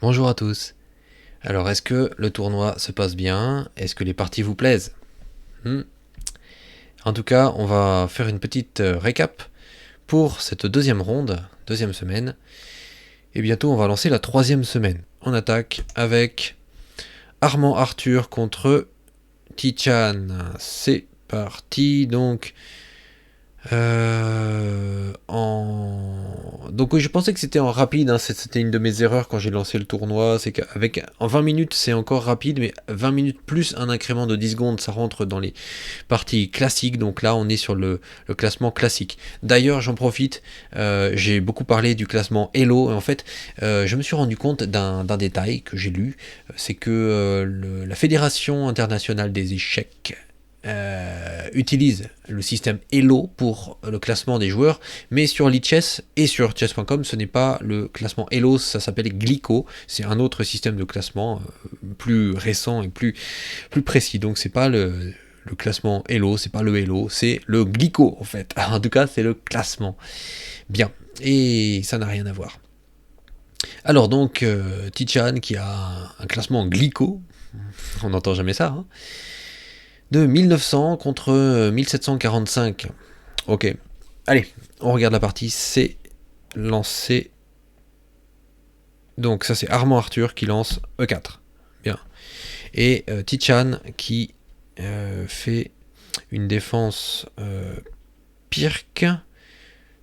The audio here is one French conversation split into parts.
Bonjour à tous. Alors, est-ce que le tournoi se passe bien? Est-ce que les parties vous plaisent? Hmm. En tout cas, on va faire une petite récap pour cette deuxième ronde, deuxième semaine. Et bientôt, on va lancer la troisième semaine. On attaque avec Armand Arthur contre Tichan. C'est parti. Donc oui, je pensais que c'était en rapide, hein. C'était une de mes erreurs quand j'ai lancé le tournoi, c'est qu'avec en 20 minutes c'est encore rapide, mais 20 minutes plus un incrément de 10 secondes, ça rentre dans les parties classiques, donc là on est sur le classement classique. D'ailleurs j'en profite, j'ai beaucoup parlé du classement Elo, et en fait je me suis rendu compte d'un détail que j'ai lu, c'est que la Fédération internationale des échecs utilise le système Elo pour le classement des joueurs, mais sur Lichess et sur chess.com, ce n'est pas le classement Elo, ça s'appelle Glico, c'est un autre système de classement plus récent et plus précis, donc c'est pas le classement Elo, c'est pas le Elo, c'est le Glico en fait. En tout cas, c'est le classement. Bien, et ça n'a rien à voir. Alors donc, Tichan qui a un classement Glico, on n'entend jamais ça, hein, de 1900 contre 1745. Ok. Allez, on regarde la partie. C'est lancé. Donc ça c'est Armand Arthur qui lance E4. Bien. Et Tichan qui fait une défense Pirc.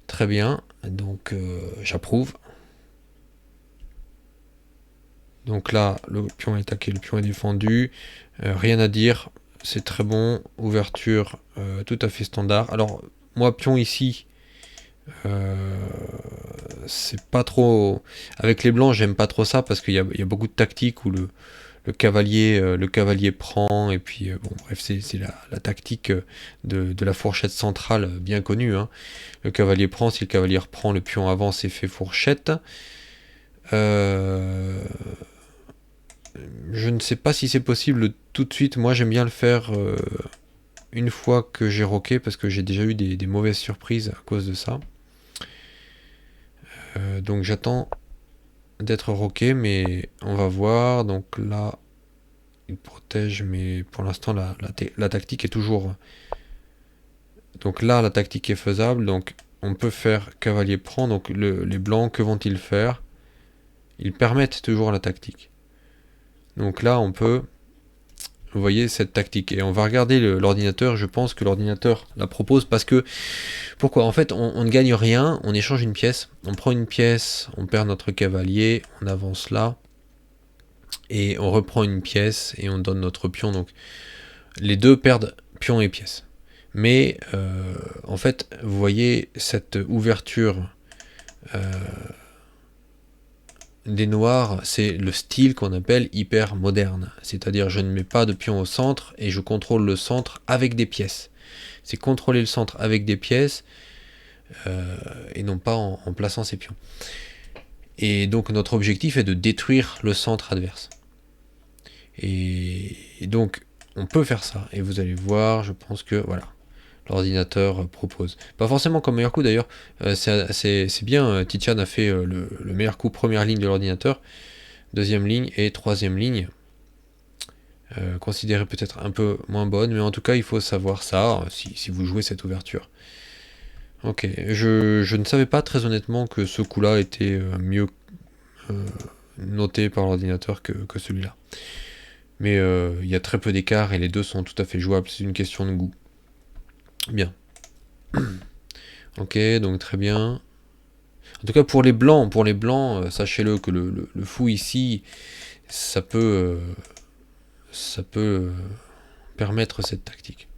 Très bien. Donc j'approuve. Donc là, le pion est attaqué, le pion est défendu. Rien à dire. C'est très bon. Ouverture tout à fait standard. Alors, moi, pion ici, c'est pas trop. Avec les blancs, j'aime pas trop ça parce qu'il y a beaucoup de tactiques où le cavalier prend, et puis, bon, bref, c'est la tactique de la fourchette centrale bien connue, hein. Le cavalier prend, si le cavalier reprend, le pion avance et fait fourchette. Euh, je ne sais pas si c'est possible tout de suite. Moi, j'aime bien le faire une fois que j'ai roqué parce que j'ai déjà eu des mauvaises surprises à cause de ça. Donc j'attends d'être roqué, mais on va voir. Donc là, il protège, mais pour l'instant, la tactique est toujours. Donc là, la tactique est faisable. Donc on peut faire cavalier prend. Donc les blancs, que vont-ils faire? Ils permettent toujours la tactique. Donc là, on peut. Vous voyez cette tactique. Et on va regarder l'ordinateur. Je pense que l'ordinateur la propose parce que. Pourquoi? En fait, on ne gagne rien. On échange une pièce. On prend une pièce. On perd notre cavalier. On avance là. Et on reprend une pièce. Et on donne notre pion. Donc les deux perdent pion et pièce. Mais en fait, vous voyez cette ouverture des noirs, c'est le style qu'on appelle hyper moderne. C'est-à-dire je ne mets pas de pion au centre et je contrôle le centre avec des pièces. C'est contrôler le centre avec des pièces et non pas en plaçant ses pions. Et donc notre objectif est de détruire le centre adverse. Et donc on peut faire ça. Et vous allez voir, je pense que voilà, l'ordinateur propose. Pas forcément comme meilleur coup d'ailleurs, c'est bien, Tichan a fait le meilleur coup première ligne de l'ordinateur, deuxième ligne et troisième ligne, considérée peut-être un peu moins bonne, mais en tout cas il faut savoir ça si vous jouez cette ouverture. Ok, je ne savais pas très honnêtement que ce coup-là était mieux noté par l'ordinateur que celui-là. Mais il y a très peu d'écart et les deux sont tout à fait jouables, c'est une question de goût. Bien. Ok, donc très bien. En tout cas pour les blancs, sachez-le que le fou ici, ça peut permettre cette tactique.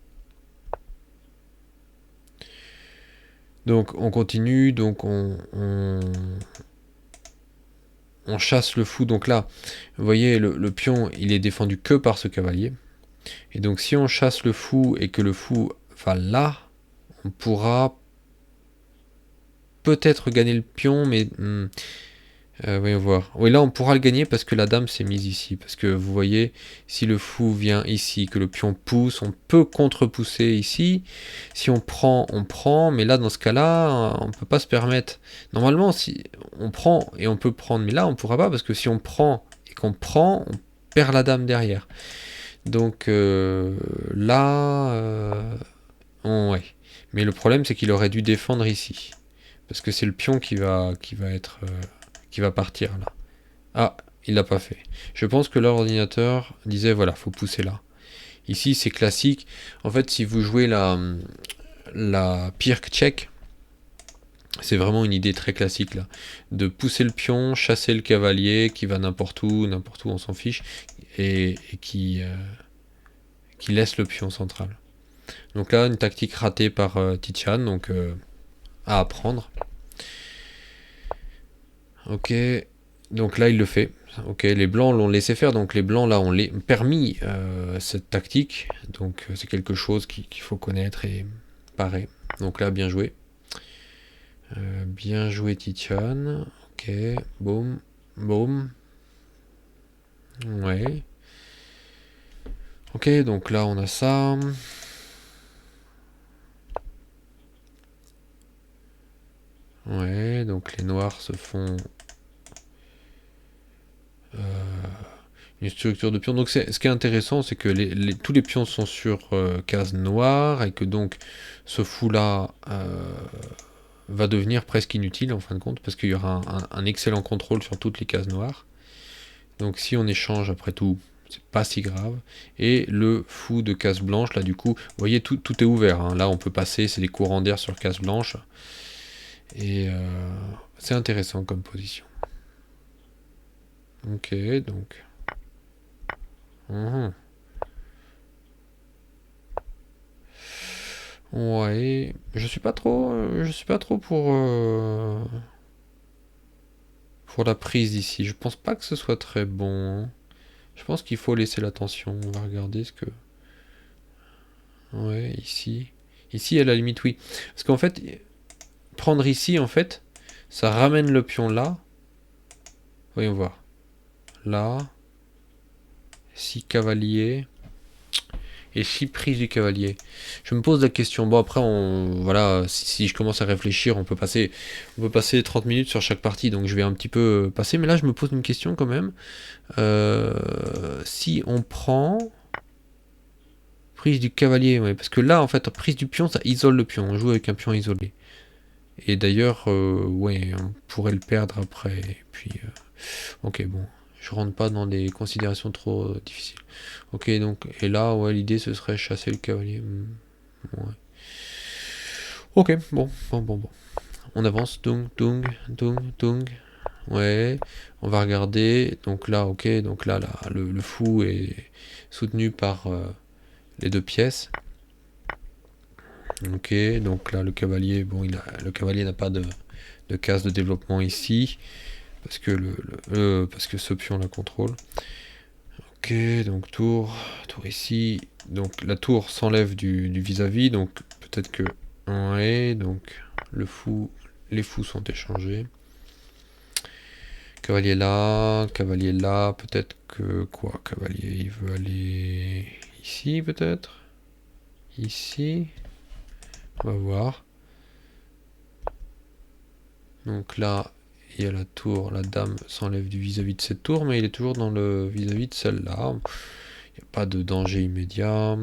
Donc on continue, donc on chasse le fou. Donc là, vous voyez, le pion, il est défendu que par ce cavalier. Et donc si on chasse le fou et que le fou va là, on pourra peut-être gagner le pion, mais Voyons voir. Oui, là, on pourra le gagner parce que la dame s'est mise ici. Parce que vous voyez, si le fou vient ici, que le pion pousse, on peut contre-pousser ici. Si on prend, on prend. Mais là, dans ce cas-là, on ne peut pas se permettre. Normalement, si on prend et on peut prendre, mais là, on ne pourra pas parce que si on prend et qu'on prend, on perd la dame derrière. Donc là, ouais. Mais le problème, c'est qu'il aurait dû défendre ici. Parce que c'est le pion qui va partir là. Ah, il l'a pas fait. Je pense que l'ordinateur disait voilà, faut pousser là. Ici, c'est classique. En fait, si vous jouez la pirk tchèque, c'est vraiment une idée très classique là. De pousser le pion, chasser le cavalier qui va n'importe où, on s'en fiche, et qui laisse le pion central. Donc là, une tactique ratée par Tichan, donc à apprendre. Ok, donc là il le fait. Ok, les blancs l'ont laissé faire, donc les blancs là ont permis cette tactique. Donc c'est quelque chose qu'il faut connaître et parer. Donc là, bien joué. Bien joué Tichan. Ok, boum, boum. Ouais. Ok, donc là on a ça. Ouais, donc les noirs se font une structure de pions. Donc ce qui est intéressant, c'est que tous les pions sont sur case noire et que donc ce fou là va devenir presque inutile en fin de compte parce qu'il y aura un excellent contrôle sur toutes les cases noires. Donc si on échange après tout, c'est pas si grave. Et le fou de case blanche, là du coup, vous voyez tout est ouvert. Hein. Là on peut passer, c'est des courants d'air sur case blanche. Et c'est intéressant comme position. Ok, donc. Uhum. Ouais, je suis pas trop pour la prise ici. Je pense pas que ce soit très bon. Hein. Je pense qu'il faut laisser l'attention. On va regarder ce que. Ouais, ici. Ici, à la limite, oui. Parce qu'en fait, prendre ici, en fait, ça ramène le pion là. Voyons voir. Là. 6 cavaliers. Et 6 prises du cavalier. Je me pose la question. Bon, après, voilà, si je commence à réfléchir, on peut passer 30 minutes sur chaque partie. Donc, je vais un petit peu passer. Mais là, je me pose une question quand même. Si on prend prise du cavalier, ouais, parce que là, en fait, prise du pion, ça isole le pion. On joue avec un pion isolé. Et d'ailleurs, ouais, on pourrait le perdre après. Et puis, ok, bon, je rentre pas dans des considérations trop difficiles. Ok, donc, et là, ouais, l'idée ce serait chasser le cavalier. Ouais. Ok, bon. On avance, dung. Ouais, on va regarder. Donc là, ok, donc là, le fou est soutenu par les deux pièces. Ok, donc là, le cavalier, bon, le cavalier n'a pas de case de développement ici. Parce que, parce que ce pion la contrôle. Ok, donc tour ici. Donc la tour s'enlève du vis-à-vis, donc peut-être que... Ouais, donc les fous sont échangés. Cavalier là, peut-être que... Quoi, cavalier, il veut aller ici peut-être. Ici. On va voir. Donc là, il y a la tour, la dame s'enlève du vis-à-vis de cette tour, mais il est toujours dans le vis-à-vis de celle-là. Il n'y a pas de danger immédiat.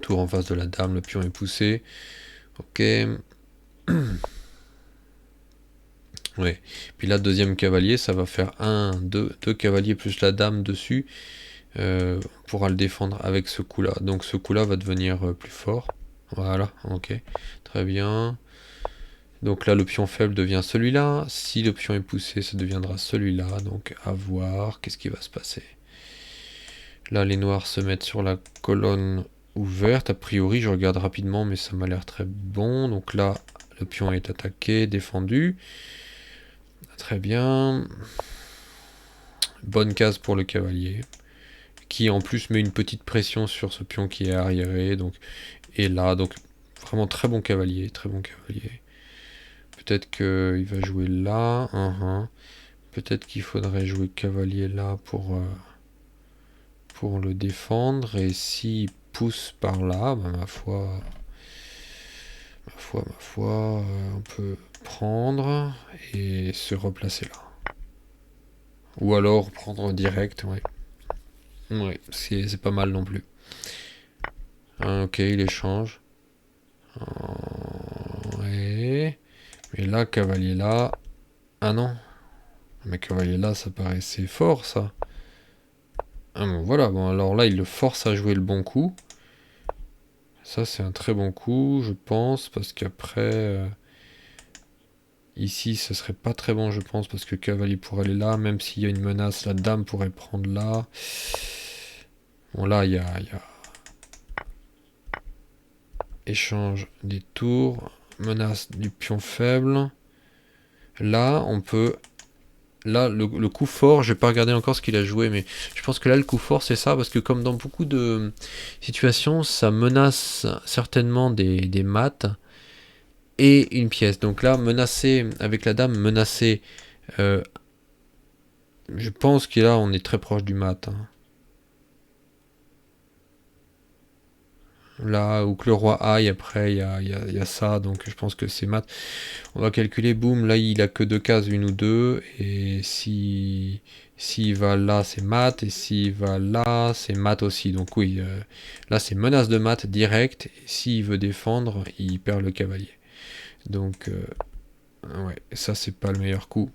Tour en face de la dame, le pion est poussé. Ok. Ouais. Puis là, deuxième cavalier, ça va faire deux cavaliers plus la dame dessus. On pourra le défendre avec ce coup-là. Donc ce coup-là va devenir plus fort. Voilà, ok. Très bien. Donc là, le pion faible devient celui-là. Si le pion est poussé, ça deviendra celui-là. Donc à voir, qu'est-ce qui va se passer. Là, les noirs se mettent sur la colonne ouverte. A priori, je regarde rapidement, mais ça m'a l'air très bon. Donc là, le pion est attaqué, défendu. Très bien. Bonne case pour le cavalier. Qui en plus met une petite pression sur ce pion qui est arriéré. Donc, et là, donc vraiment très bon cavalier. peut-être qu'il va jouer là. Peut-être qu'il faudrait jouer cavalier là pour le défendre. Et s'il pousse par là, bah, ma foi, on peut prendre et se replacer là. Ou alors prendre direct, ouais. Ouais, c'est pas mal non plus. Ok, il échange. Ouais. Mais là, cavalier là. Ah non. Mais cavalier là, ça paraissait fort, ça. Ah bon, voilà, bon, alors là, il le force à jouer le bon coup. Ça, c'est un très bon coup, je pense, parce qu'après... ici, ce serait pas très bon, je pense, parce que cavalier pourrait aller là, même s'il y a une menace, la dame pourrait prendre là. Bon, là, il y a échange des tours, menace du pion faible. Là, on peut... Là, le coup fort, j'ai pas regardé encore ce qu'il a joué, mais je pense que là, le coup fort, c'est ça, parce que comme dans beaucoup de situations, ça menace certainement des maths et une pièce. Donc là, menacer, avec la dame, menacer, je pense que là, on est très proche du mat. Là, ou que le roi aille, après, il y a ça, donc je pense que c'est mat. On va calculer, boum, là, il a que deux cases, une ou deux, et s'il va là, c'est mat, et s'il va là, c'est mat aussi. Donc oui, là, c'est menace de mat direct, et s'il veut défendre, il perd le cavalier. Donc, ouais, ça, c'est pas le meilleur coup.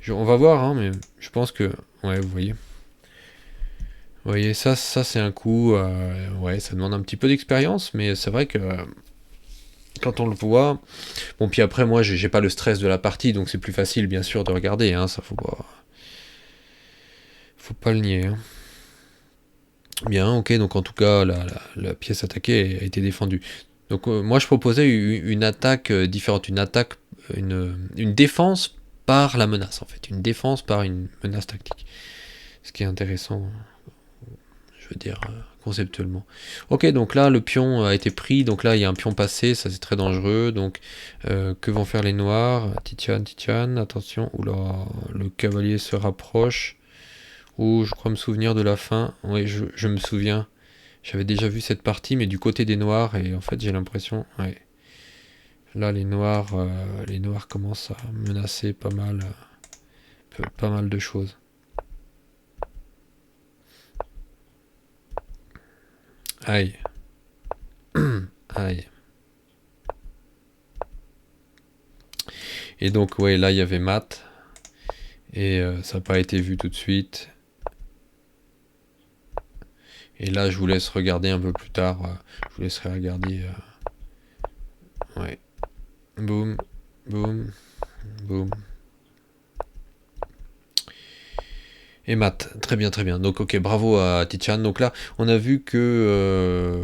On va voir, hein, mais je pense que, ouais, vous voyez. Vous voyez, ça c'est un coup, ouais, ça demande un petit peu d'expérience, mais c'est vrai que quand on le voit, bon, puis après, moi, j'ai pas le stress de la partie, donc c'est plus facile, bien sûr, de regarder, hein, ça faut pas le nier. Hein. Bien, ok, donc en tout cas, la pièce attaquée a été défendue. Donc moi, je proposais une attaque différente, une défense par la menace, en fait, une défense par une menace tactique. Ce qui est intéressant. Je veux dire, conceptuellement. Ok, donc là, le pion a été pris, donc là, il y a un pion passé, ça c'est très dangereux, donc que vont faire les noirs? Titian, attention, oula, le cavalier se rapproche, je crois me souvenir de la fin, oui, je me souviens, j'avais déjà vu cette partie, mais du côté des noirs, et en fait, j'ai l'impression, ouais, là, les noirs commencent à menacer pas mal de choses. Aïe. Aïe. Et donc, ouais, là, il y avait mat. Et ça n'a pas été vu tout de suite. Et là, je vous laisse regarder un peu plus tard. Je vous laisserai regarder. Ouais. Boum, boum, boum. Et mat, très bien, très bien. Donc ok, bravo à Tichan. Donc là, on a vu que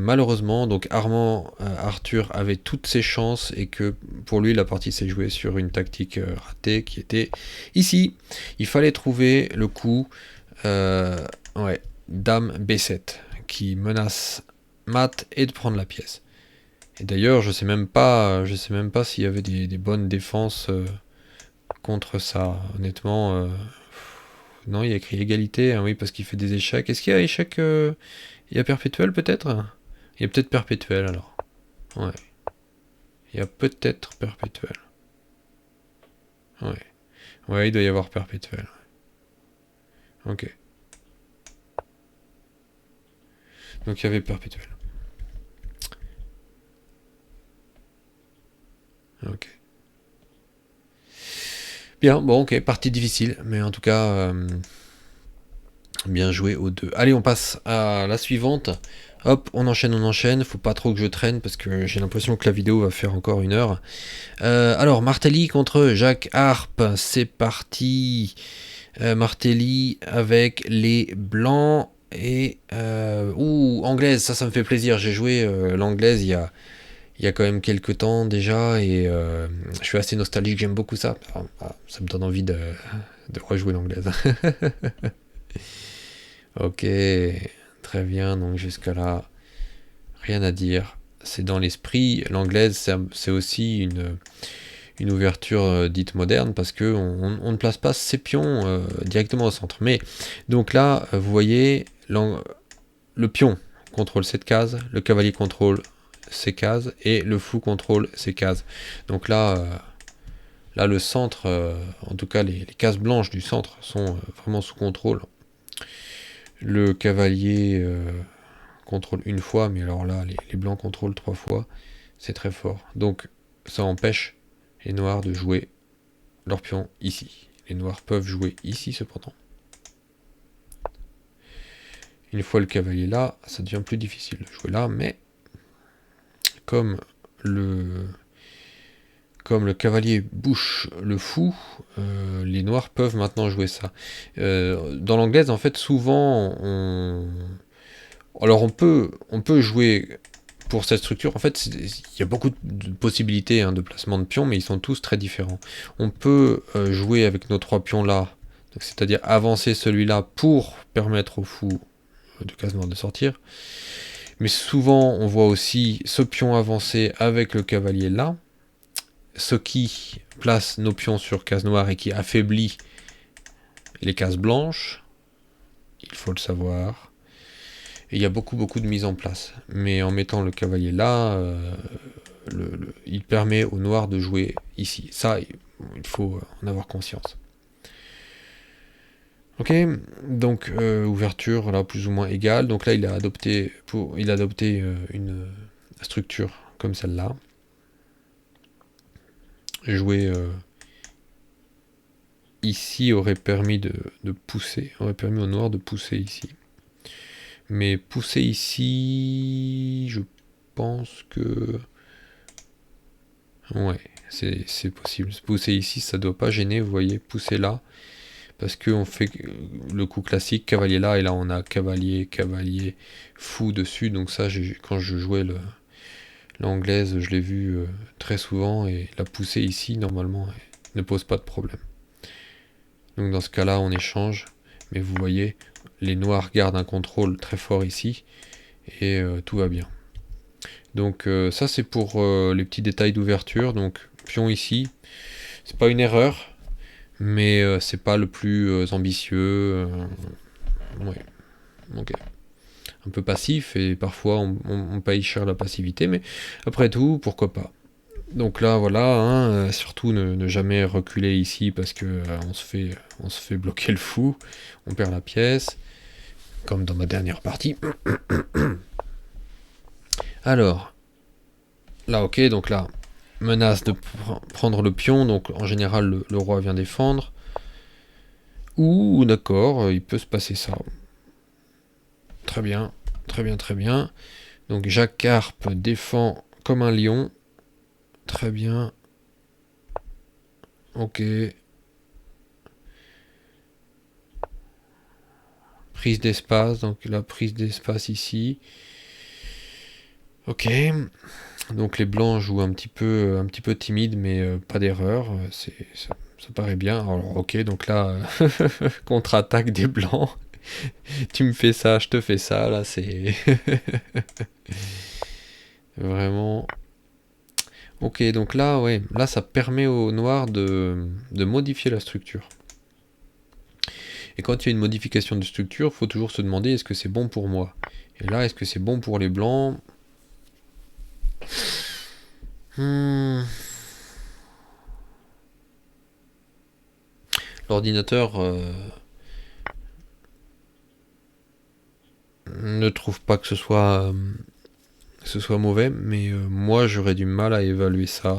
malheureusement, donc Arthur avait toutes ses chances et que pour lui, la partie s'est jouée sur une tactique ratée qui était ici. Il fallait trouver le coup, ouais, Dame B7 qui menace mat et de prendre la pièce. Et d'ailleurs, je sais même pas s'il y avait des bonnes défenses. Contre ça, honnêtement, non, il y a écrit égalité, hein, oui, parce qu'il fait des échecs. Est-ce qu'il y a échec, il y a perpétuel peut-être? Il y a peut-être perpétuel alors. Ouais. Il y a peut-être perpétuel. Ouais. Ouais, il doit y avoir perpétuel. Ok. Donc il y avait perpétuel. Ok. Bien, bon, ok, partie difficile, mais en tout cas, bien joué aux deux. Allez, on passe à la suivante. Hop, on enchaîne. Faut pas trop que je traîne parce que j'ai l'impression que la vidéo va faire encore 1 heure. Alors, Martelly contre Jacques Harpe. C'est parti. Martelly avec les blancs et... anglaise, ça me fait plaisir. J'ai joué l'anglaise il y a quand même quelques temps déjà et je suis assez nostalgique, j'aime beaucoup ça. Ça me donne envie de rejouer l'anglaise. Ok, très bien, donc jusqu'à là, rien à dire, c'est dans l'esprit. L'anglaise, c'est aussi une ouverture dite moderne, parce que on ne place pas ses pions directement au centre. Mais donc là, vous voyez, le pion contrôle cette case, le cavalier contrôle ces cases, et le fou contrôle ces cases. Donc là, le centre, en tout cas les cases blanches du centre, sont vraiment sous contrôle. Le cavalier contrôle une fois, mais alors là, les blancs contrôlent 3 fois. C'est très fort. Donc ça empêche les noirs de jouer leur pion ici. Les noirs peuvent jouer ici cependant. Une fois le cavalier là, ça devient plus difficile de jouer là, mais comme le cavalier bouche le fou, les noirs peuvent maintenant jouer ça. Dans l'anglaise, en fait, souvent, alors on peut jouer pour cette structure. En fait, il y a beaucoup de possibilités de placement de pions, mais ils sont tous très différents. On peut jouer avec nos 3 pions là, c'est-à-dire avancer celui-là pour permettre au fou de case noire de sortir. Mais souvent, on voit aussi ce pion avancer avec le cavalier là, ce qui place nos pions sur case noire et qui affaiblit les cases blanches. Il faut le savoir. Et il y a beaucoup de mise en place. Mais en mettant le cavalier là, il permet aux noirs de jouer ici. Ça, il faut en avoir conscience. Ok, donc ouverture là plus ou moins égale. Donc là, il a adopté une structure comme celle-là. Jouer ici aurait permis de pousser, aurait permis aux noirs de pousser ici. Mais pousser ici, je pense que... Ouais, c'est possible. Pousser ici, ça doit pas gêner, vous voyez, pousser là. Parce qu'on fait le coup classique, cavalier là, et là on a cavalier, fou dessus. Donc ça, quand je jouais l'anglaise, je l'ai vu très souvent, et la poussée ici, normalement, ne pose pas de problème. Donc dans ce cas-là, on échange, mais vous voyez, les noirs gardent un contrôle très fort ici, et tout va bien. Donc ça c'est pour les petits détails d'ouverture. Donc pion ici, c'est pas une erreur, mais c'est pas le plus ambitieux. Ouais, ok. Un peu passif, et parfois on paye cher la passivité, mais après tout, pourquoi pas. Donc là voilà, surtout ne jamais reculer ici, parce que on se fait bloquer le fou, on perd la pièce, comme dans ma dernière partie. Alors, là ok, donc là, menace de prendre le pion, donc en général le roi vient défendre. Ou d'accord, il peut se passer ça. Très bien, très bien, très bien. Donc Jacques Carpe défend comme un lion. Très bien. Ok. Prise d'espace, donc la prise d'espace ici. Ok. Donc les blancs jouent un petit peu timide, mais pas d'erreur. Ça paraît bien. Alors ok, donc là, contre-attaque des blancs. Tu me fais ça, je te fais ça. Là, c'est vraiment... Ok, donc là, ouais, là, ça permet aux noirs de modifier la structure. Et quand il y a une modification de structure, il faut toujours se demander, est-ce que c'est bon pour moi? Et là, est-ce que c'est bon pour les blancs? L'ordinateur ne trouve pas que ce soit mauvais, mais moi j'aurais du mal à évaluer ça.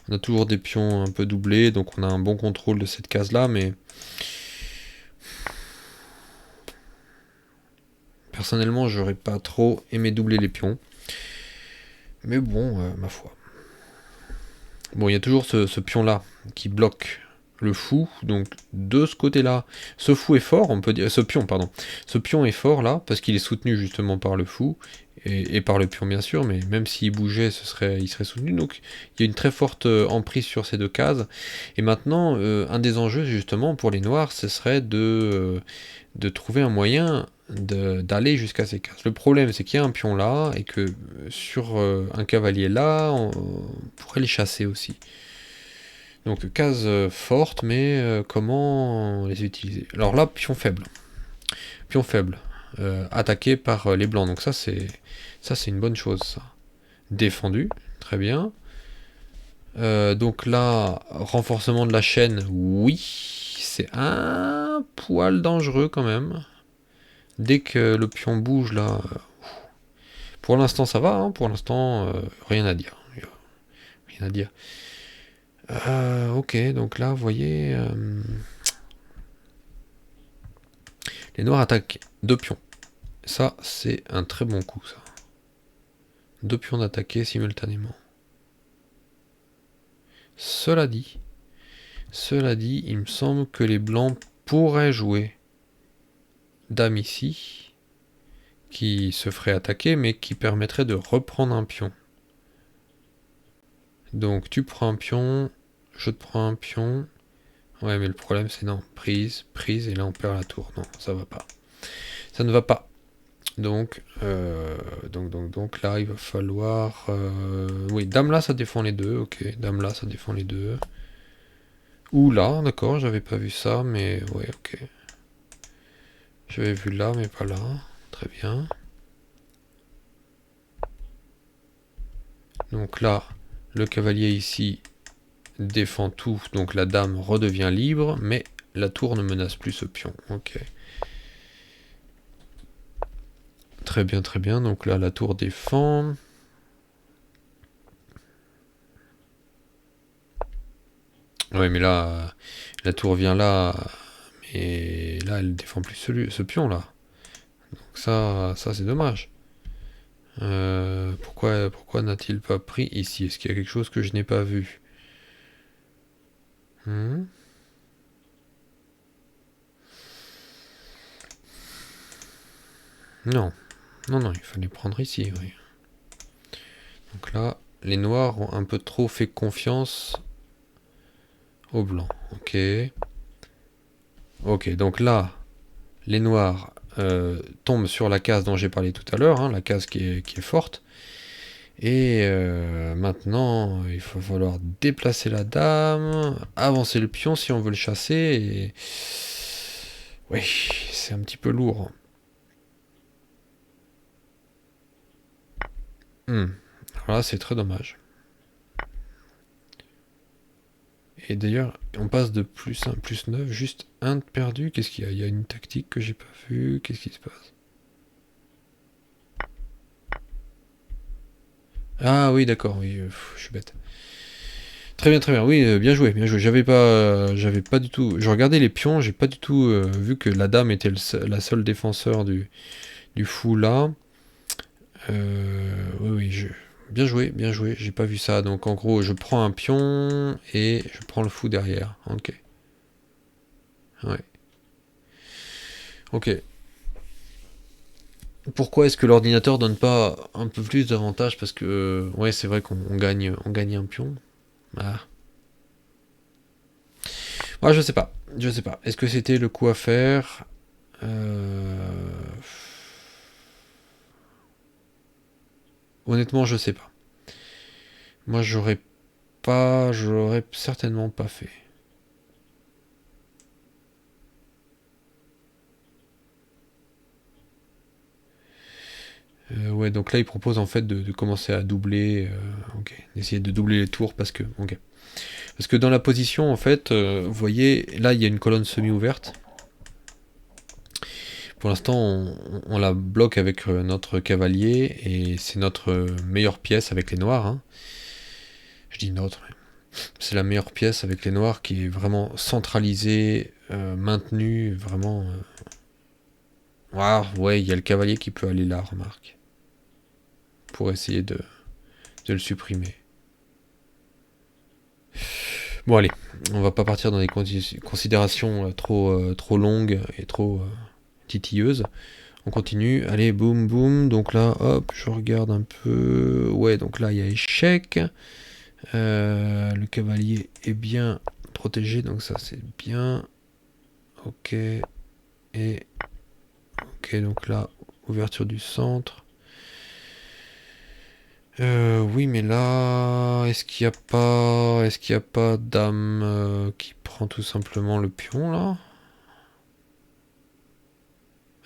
On a toujours des pions un peu doublés, donc on a un bon contrôle de cette case là, mais personnellement j'aurais pas trop aimé doubler les pions, mais bon, ma foi. Bon, il y a toujours ce pion là qui bloque le fou, donc de ce côté là, ce fou est fort, on peut dire, ce pion est fort là, parce qu'il est soutenu justement par le fou, et par le pion bien sûr, mais même s'il bougeait, il serait soutenu, donc il y a une très forte emprise sur ces deux cases. Et maintenant, un des enjeux justement pour les noirs, ce serait de trouver un moyen d'aller jusqu'à ces cases. Le problème, c'est qu'il y a un pion là, et que sur un cavalier là, on pourrait les chasser aussi. Donc cases fortes, mais comment les utiliser? Alors là, pion faible. Pion faible. Attaqué par les blancs. Donc ça c'est une bonne chose, ça. Défendu, très bien. Donc là, renforcement de la chaîne, oui. C'est un poil dangereux quand même. Dès que le pion bouge là... pour l'instant ça va, hein, pour l'instant rien à dire. Rien à dire. Ok, donc là, vous voyez... les noirs attaquent 2 pions. Ça, c'est un très bon coup, ça. 2 pions d'attaquer simultanément. Cela dit, il me semble que les blancs pourraient jouer dame ici, qui se ferait attaquer, mais qui permettrait de reprendre un pion. Donc tu prends un pion, je te prends un pion. Ouais, mais le problème c'est non, prise, et là on perd la tour. Non, ça va pas. Ça ne va pas. Donc là, il va falloir... oui, dame là, ça défend les deux. Ok, dame là, ça défend les deux. Ou là, d'accord, j'avais pas vu ça, mais ouais, ok. J'avais vu là, mais pas là. Très bien. Donc là, le cavalier ici défend tout. Donc la dame redevient libre, mais la tour ne menace plus ce pion. Ok. Très bien, très bien. Donc là, la tour défend. Ouais, mais là, la tour vient là. Mais là, elle défend plus ce pion là. Donc ça c'est dommage. Pourquoi n'a-t-il pas pris ici? Est-ce qu'il y a quelque chose que je n'ai pas vu? Hmm. Non. Non, il fallait prendre ici, oui. Donc là, les noirs ont un peu trop fait confiance aux blancs. Ok. Ok, donc là, les noirs tombent sur la case dont j'ai parlé tout à l'heure, hein, la case qui est forte. Et maintenant, il va falloir déplacer la dame, avancer le pion si on veut le chasser. Et... oui, c'est un petit peu lourd. Alors là, c'est très dommage. Et d'ailleurs, on passe de plus 1, plus 9, juste 1 de perdu. Qu'est-ce qu'il y a? Il y a une tactique que j'ai pas vue. Qu'est-ce qui se passe? Ah oui, d'accord, oui, je suis bête. Très bien, oui, bien joué, bien joué. J'avais pas du tout... Je regardais les pions, j'ai pas du tout vu que la dame était la seule défenseur du fou là. Oui, bien joué, j'ai pas vu ça. Donc en gros, je prends un pion et je prends le fou derrière. Ok. Ouais. Ok. Pourquoi est-ce que l'ordinateur donne pas un peu plus d'avantages? Parce que, ouais, c'est vrai qu'on gagne un pion. Ah. Ouais, je sais pas. Est-ce que c'était le coup à faire? Honnêtement, je sais pas. Moi, j'aurais certainement pas fait. Ouais, donc là, il propose en fait de commencer à doubler, ok, d'essayer de doubler les tours parce que, ok. Parce que dans la position, en fait, vous voyez, là, il y a une colonne semi-ouverte. Pour l'instant, on la bloque avec notre cavalier et c'est notre meilleure pièce avec les noirs. Hein. Je dis notre, c'est la meilleure pièce avec les noirs qui est vraiment centralisée, maintenue, vraiment. Ah, ouais, il y a le cavalier qui peut aller là, remarque, pour essayer de le supprimer. Bon allez, on va pas partir dans des considérations trop longues et trop titilleuses. On continue, allez, boum, boum, donc là, hop, je regarde un peu, ouais, donc là, il y a échec, le cavalier est bien protégé, donc ça, c'est bien, ok, et, ok, Ok, donc là, ouverture du centre. Oui, mais là, est-ce qu'il y a pas dame qui prend tout simplement le pion là?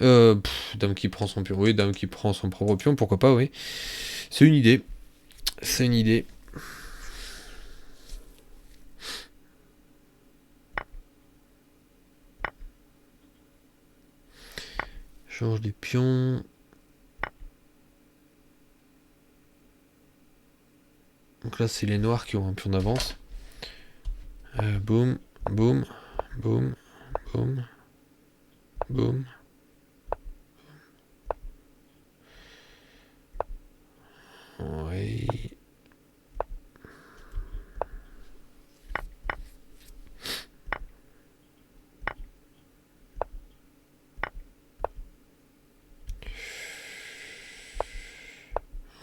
Dame qui prend son pion. Oui, dame qui prend son propre pion, pourquoi pas, oui. C'est une idée. C'est une idée. Change des pions. Donc là, c'est les noirs qui ont un pion d'avance. Boum, boum, boum, boum, boum. Oui.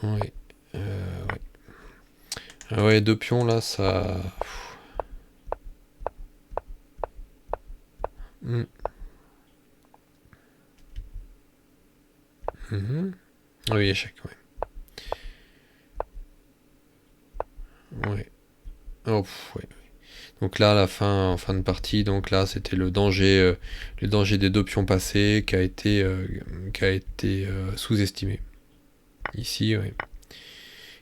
Oui. Ouais. Ah ouais, deux pions là, ça. Hmm. Mhm. Oui, échec, ouais. Ouais. Oh, ouais. Donc là, à la fin, en fin de partie, donc là, c'était le danger des deux pions passés qui a été sous-estimé. Ici, ouais.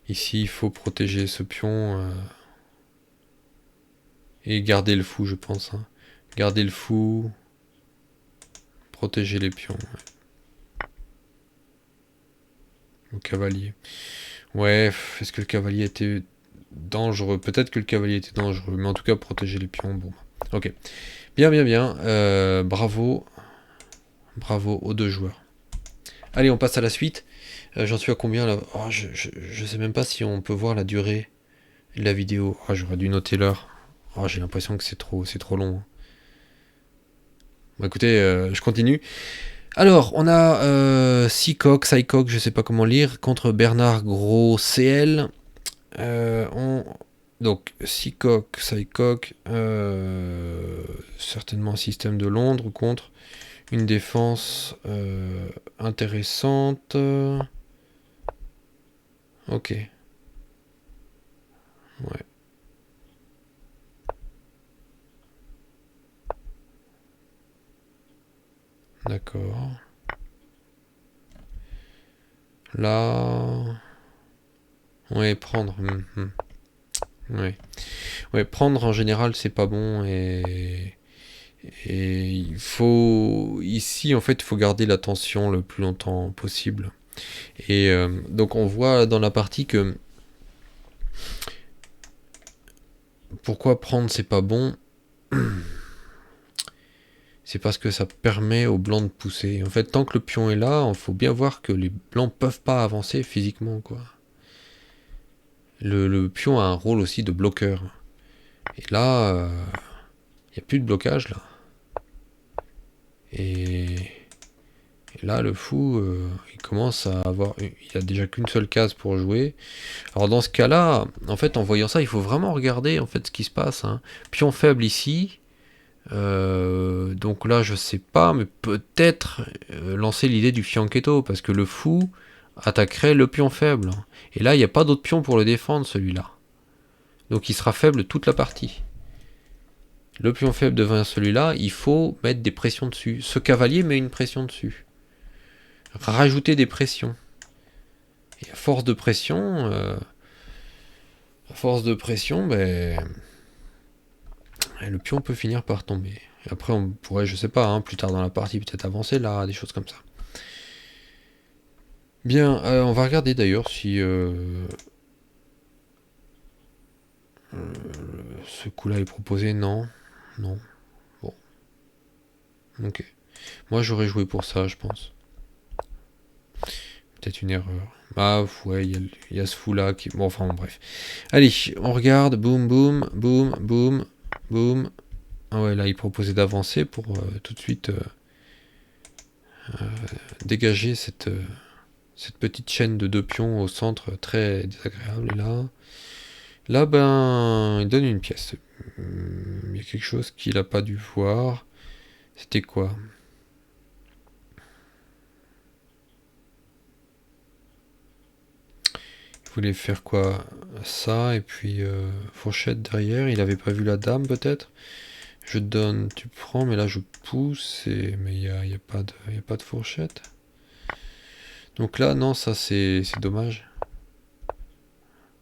Ici, il faut protéger ce pion et garder le fou, je pense, hein. Garder le fou, protéger les pions. Le cavalier. Ouais, est-ce que le cavalier était dangereux? Peut-être que le cavalier était dangereux, mais en tout cas, protéger les pions, bon. Ok. Bien, bien, bien. Bravo. Bravo aux deux joueurs. Allez, on passe à la suite. J'en suis à combien là? Oh, je sais même pas si on peut voir la durée de la vidéo. Oh, j'aurais dû noter l'heure. Oh, j'ai l'impression que c'est trop long. Bon, écoutez, je continue. Alors, on a Sycoc, je sais pas comment lire, contre Bernard Gros CL. Donc, Sycoc, certainement un système de Londres contre une défense intéressante. Ok, ouais, d'accord. Là, ouais, prendre. Ouais. Ouais, prendre en général, c'est pas bon et il faut ici en fait, il faut garder l'attention le plus longtemps possible. Et donc on voit dans la partie que pourquoi prendre c'est pas bon, c'est parce que ça permet aux blancs de pousser. En fait, tant que le pion est là, il faut bien voir que les blancs peuvent pas avancer physiquement quoi. Le pion a un rôle aussi de bloqueur. Et là, il n'y a plus de blocage là. Et là, le fou, il commence à avoir. Il a déjà qu'une seule case pour jouer. Alors, dans ce cas-là, en fait, en voyant ça, il faut vraiment regarder en fait ce qui se passe, hein. Pion faible ici. Donc là, je sais pas, mais peut-être lancer l'idée du fianchetto, parce que le fou attaquerait le pion faible. Et là, il n'y a pas d'autre pion pour le défendre, celui-là. Donc il sera faible toute la partie. Le pion faible devant celui-là, il faut mettre des pressions dessus. Ce cavalier met une pression dessus. Rajouter des pressions. Et à force de pression, ben, le pion peut finir par tomber. Et après, on pourrait, je sais pas, hein, plus tard dans la partie, peut-être avancer là, des choses comme ça. Bien, on va regarder d'ailleurs si ce coup-là est proposé. Non, non. Bon, ok. Moi, j'aurais joué pour ça, je pense. Peut-être une erreur. Ah, ouais, il y a ce fou-là qui. Bon, enfin, bon, bref. Allez, on regarde. Boum, boum, boum, boum, boum. Ah ouais, là, il proposait d'avancer pour tout de suite dégager cette petite chaîne de deux pions au centre très désagréable. Et là, ben, il donne une pièce. Il y a quelque chose qu'il n'a pas dû voir. C'était quoi? voulais faire quoi? Ça, et puis fourchette derrière. Il avait pas vu la dame, peut-être? Je donne, tu prends, mais là je pousse, mais y a pas de fourchette. Donc là, non, ça c'est dommage.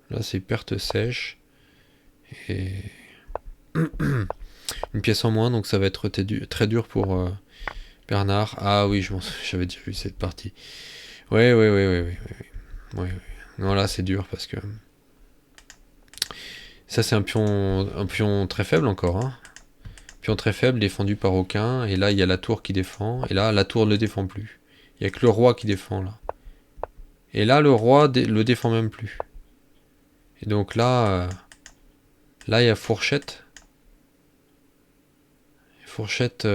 Là, c'est perte sèche. Et une pièce en moins, donc ça va être très dur pour Bernard. Ah oui, j'avais déjà vu cette partie. Ouais, ouais, ouais, ouais, ouais, ouais, ouais. Non, là, c'est dur parce que ça, c'est un pion très faible encore, hein. Pion très faible, défendu par aucun. Et là, il y a la tour qui défend. Et là, la tour ne défend plus. Il y a que le roi qui défend, là. Et là, le roi le défend même plus. Et donc là, il y a fourchette. Fourchette,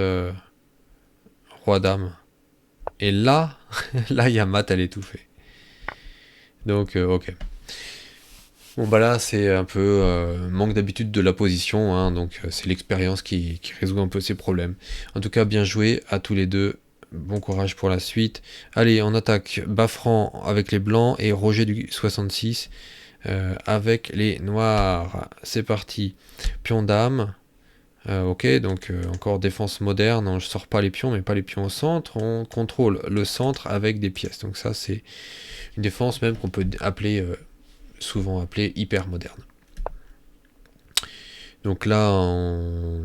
roi-dame. Et là, là, il y a mat à l'étouffer. Donc, ok. Bon, bah là, c'est un peu manque d'habitude de la position, hein, donc c'est l'expérience qui résout un peu ces problèmes. En tout cas, bien joué à tous les deux. Bon courage pour la suite. Allez, on attaque Bafran avec les blancs et Roger du 66 avec les noirs. C'est parti. Pion dame. Ok, donc encore défense moderne. On ne sort pas les pions, mais pas les pions au centre. On contrôle le centre avec des pièces. Donc ça, c'est une défense même qu'on peut appeler souvent appelée hyper moderne. Donc là, on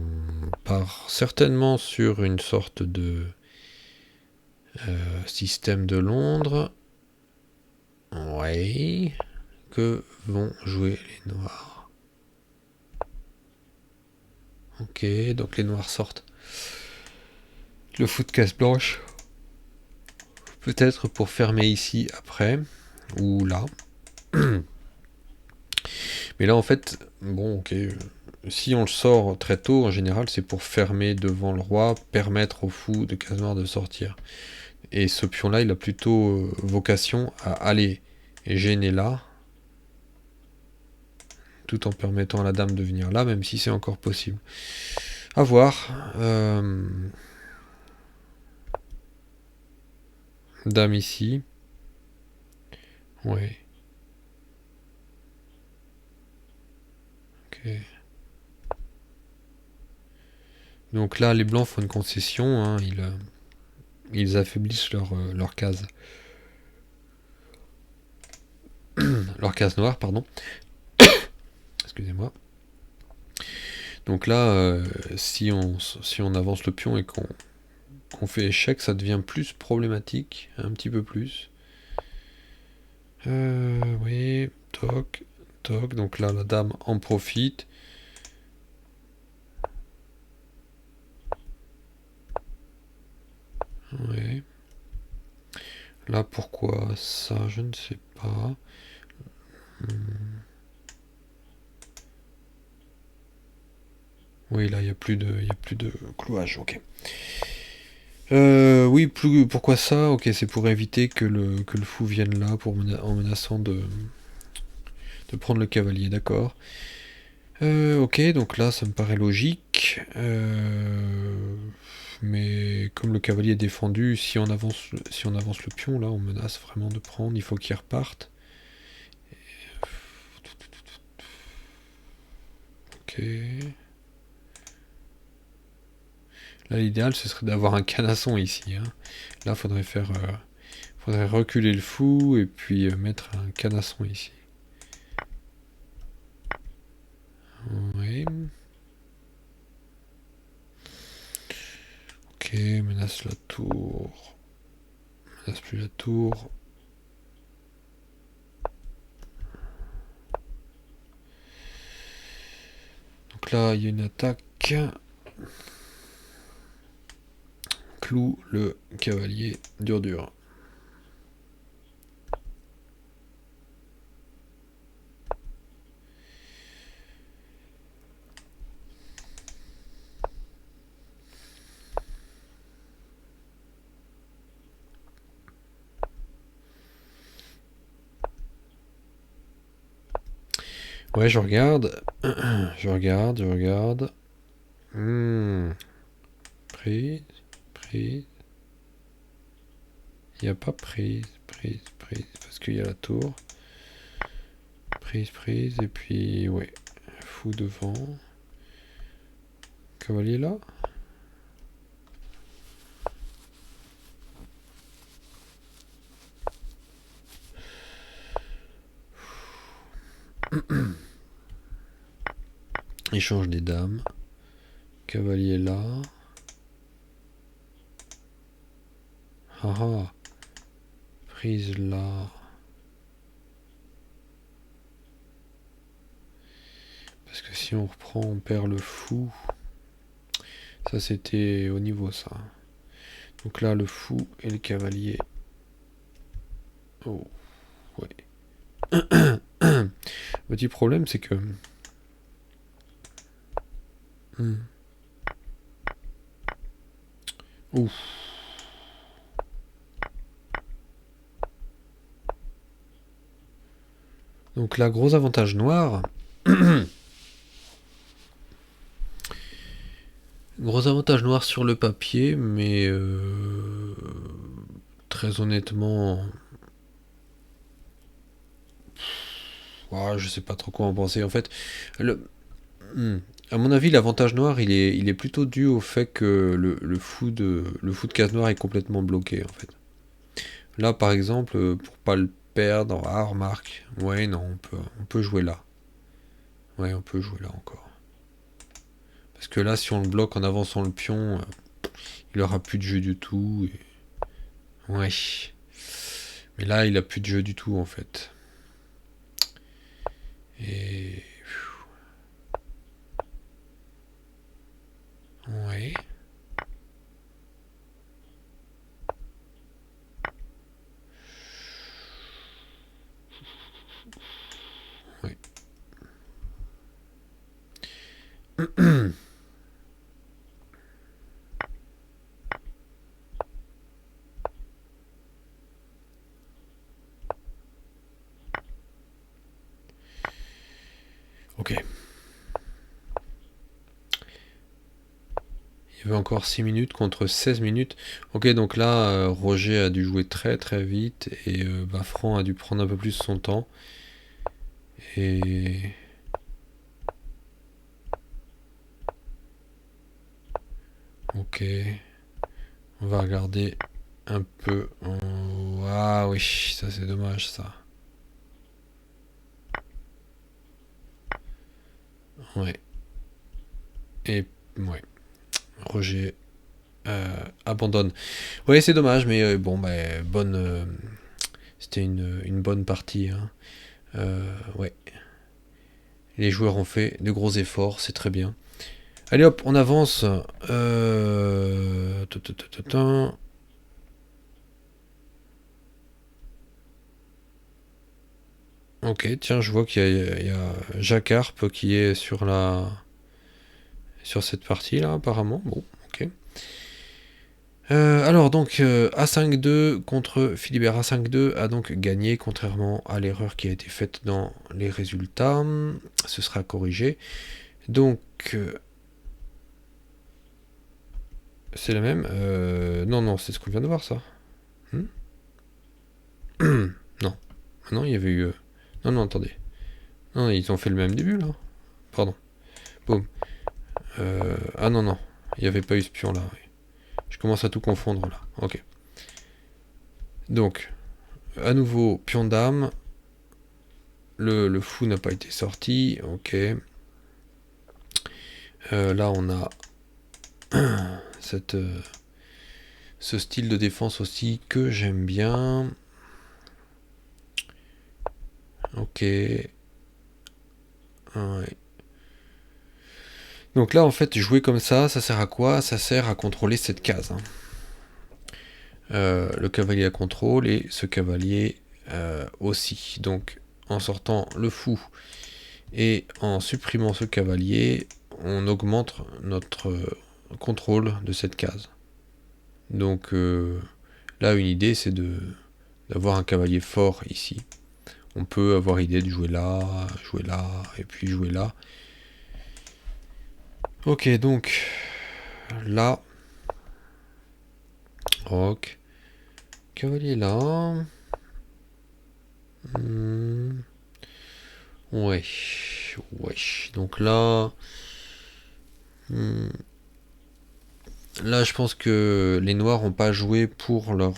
part certainement sur une sorte de système de Londres. Ouais. Que vont jouer les noirs? Ok, donc les noirs sortent le fou de casse blanche. Peut-être pour fermer ici après. Ou là. Mais là, en fait, bon, ok. Si on le sort très tôt, en général, c'est pour fermer devant le roi, permettre au fou de case noire de sortir. Et ce pion-là, il a plutôt vocation à aller gêner là, tout en permettant à la dame de venir là, même si c'est encore possible. À voir. Dame ici. Ouais. Ok. Donc là, les blancs font une concession, hein, ils affaiblissent leur case. Leur case noire, pardon. Excusez-moi. Donc là, si on avance le pion et qu'on fait échec, ça devient plus problématique, un petit peu plus. Oui, toc, toc. Donc là, la dame en profite. Oui. Là, pourquoi ça, je ne sais pas. Oui, là, il n'y a plus de clouage, ok. Oui, pourquoi ça? Ok, c'est pour éviter que le fou vienne là en menaçant de prendre le cavalier, d'accord. Ok, donc là, ça me paraît logique. Mais comme le cavalier est défendu, si on avance le pion, là, on menace vraiment de prendre. Il faut qu'il reparte. Ok. Là, l'idéal, ce serait d'avoir un canasson ici, hein. Là, faudrait reculer le fou et puis mettre un canasson ici. Oui. Ok, menace la tour. Menace plus la tour. Donc là, il y a une attaque. Cloue le cavalier dur. Ouais, je regarde. Je regarde. Prise, prise. Il n'y a pas prise, parce qu'il y a la tour. prise, et puis, ouais, fou devant. Cavalier là. Échange des dames. Cavalier là. Haha. Prise là. Parce que si on reprend, on perd le fou. Ça, c'était au niveau, ça. Donc là, le fou et le cavalier. Oh, ouais. Petit problème, c'est que... Ouf. Donc là, gros avantage noir. Gros avantage noir sur le papier, mais très honnêtement, je sais pas trop quoi en penser. En fait, à mon avis, l'avantage noir, il est plutôt dû au fait que le fou de case noire est complètement bloqué, en fait. Là, par exemple, pour pas le perdre, remarque, ouais, non, on peut jouer là. Ouais, on peut jouer là encore. Parce que là, si on le bloque en avançant le pion, il aura plus de jeu du tout. Ouais. Mais là, il a plus de jeu du tout, en fait. Et... Ouais. Ouais. Ok. Il y avait encore 6 minutes contre 16 minutes. Ok, donc là, Roger a dû jouer très très vite et Fran a dû prendre un peu plus son temps. Et... Ok. On va regarder un peu. Ah oui, ça c'est dommage ça. Ouais. Et ouais. Roger abandonne. Ouais, c'est dommage, mais bon, bonne. C'était une bonne partie. Hein. Ouais. Les joueurs ont fait de gros efforts, c'est très bien. Allez hop, on avance. Ok, tiens, je vois qu'il y a Jacques Harpe qui est sur cette partie là, apparemment. Bon, ok. Alors donc A5-2 contre Philibert A5-2 a donc gagné, contrairement à l'erreur qui a été faite dans les résultats. Ce sera corrigé. Donc c'est la même. Non, c'est ce qu'on vient de voir, ça. Non. Non, il y avait eu... Non, attendez. Non, ils ont fait le même début, là. Pardon. Boum. Ah non. Il n'y avait pas eu ce pion, là. Oui. Je commence à tout confondre, là. Ok. Donc, à nouveau, pion dame. Le fou n'a pas été sorti. Ok. Là, on a ce style de défense aussi que j'aime bien. Ok. Ouais. Donc là, en fait, jouer comme ça sert à quoi? Ça sert à contrôler cette case. Hein. Le cavalier à contrôle et ce cavalier aussi. Donc, en sortant le fou et en supprimant ce cavalier, on augmente notre contrôle de cette case. Donc là, une idée, c'est d'avoir un cavalier fort ici. On peut avoir idée de jouer là, et puis jouer là. Ok, donc là, roc, cavalier là. Ouais. Ouais. Donc là... hmm, là, je pense que les noirs ont pas joué pour leur...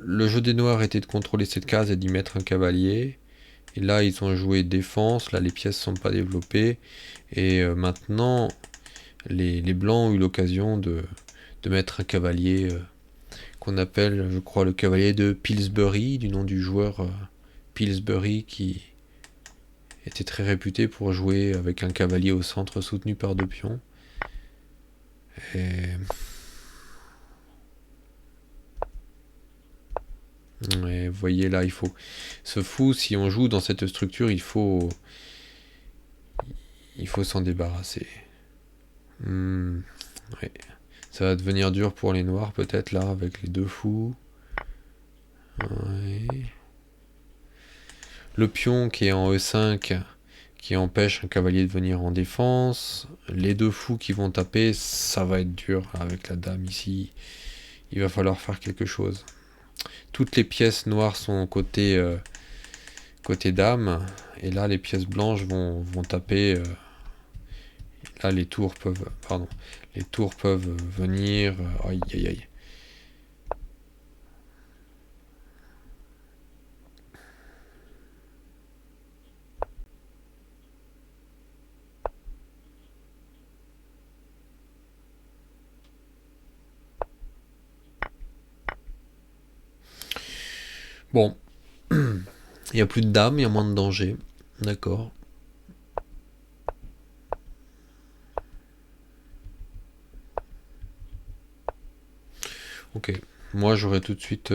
Le jeu des noirs était de contrôler cette case et d'y mettre un cavalier. Et là, ils ont joué défense. Là, les pièces sont pas développées. Et maintenant, les blancs ont eu l'occasion de mettre un cavalier qu'on appelle, je crois, le cavalier de Pillsbury, du nom du joueur Pillsbury, qui était très réputé pour jouer avec un cavalier au centre soutenu par deux pions. Et... ouais, vous voyez là, il faut... Ce fou, si on joue dans cette structure, il faut s'en débarrasser. Ouais. Ça va devenir dur pour les noirs peut-être là, avec les deux fous. Ouais. Le pion qui est en E5, qui empêche un cavalier de venir en défense. Les deux fous qui vont taper, ça va être dur avec la dame ici. Il va falloir faire quelque chose. Toutes les pièces noires sont côté dame. Et là, les pièces blanches vont taper. Là, les tours peuvent... Pardon. Les tours peuvent venir. Aïe, aïe, aïe. Bon. Il n'y a plus de dames, il y a moins de danger. D'accord. Ok. Moi, j'aurais tout de suite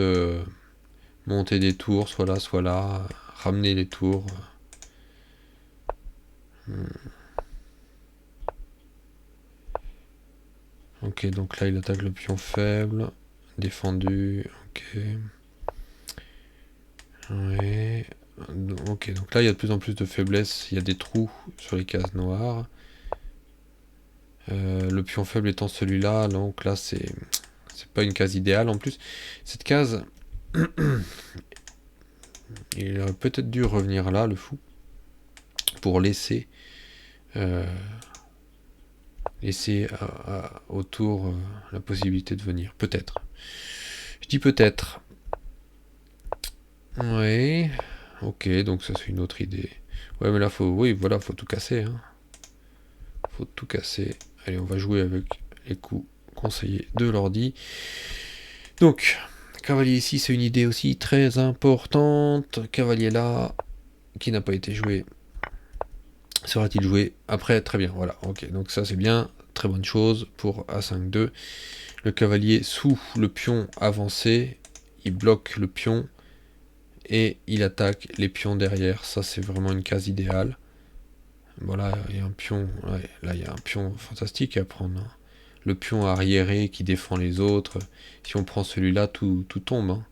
monté des tours, soit là, ramener les tours. Ok, donc là, il attaque le pion faible. Défendu. Ok. Ouais. Ok, donc là, il y a de plus en plus de faiblesse. Il y a des trous sur les cases noires. Le pion faible étant celui-là, donc là, c'est pas une case idéale en plus. Cette case, il aurait peut-être dû revenir là, le fou, pour laisser autour la possibilité de venir. Peut-être. Je dis peut-être. Ouais. Ok, donc ça c'est une autre idée. Ouais, mais là faut tout casser. Hein. Faut tout casser. Allez, on va jouer avec les coups conseillés de l'ordi. Donc, cavalier ici, c'est une idée aussi très importante. Cavalier là, qui n'a pas été joué. Sera-t-il joué après? Très bien, voilà. Ok, donc ça c'est bien. Très bonne chose pour A5-2. Le cavalier sous le pion avancé, il bloque le pion et il attaque les pions derrière. Ça c'est vraiment une case idéale. Voilà, il y a un pion. Ouais, là il y a un pion fantastique à prendre. Hein. Le pion arriéré qui défend les autres. Si on prend celui-là, tout tombe. Hein.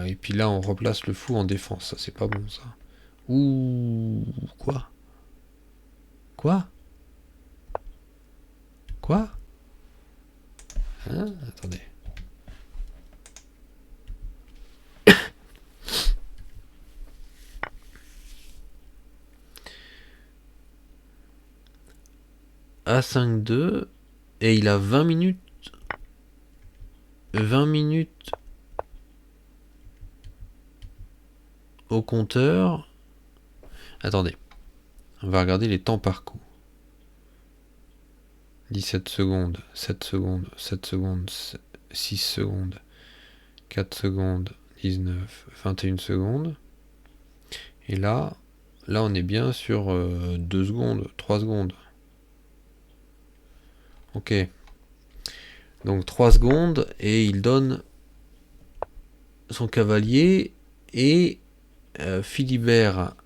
Et puis là, on replace le fou en défense. Ça, c'est pas bon, ça. Ouh, quoi? Quoi? Quoi? Hein? Attendez. A5-2. Et il a 20 minutes. 20 minutes au compteur. Attendez. On va regarder les temps par coup. 17 secondes, 7 secondes, 7 secondes, 6 secondes, 4 secondes, 19, 21 secondes. Et là on est bien sur 2 secondes, 3 secondes. Ok. Donc 3 secondes et il donne son cavalier et Philibert,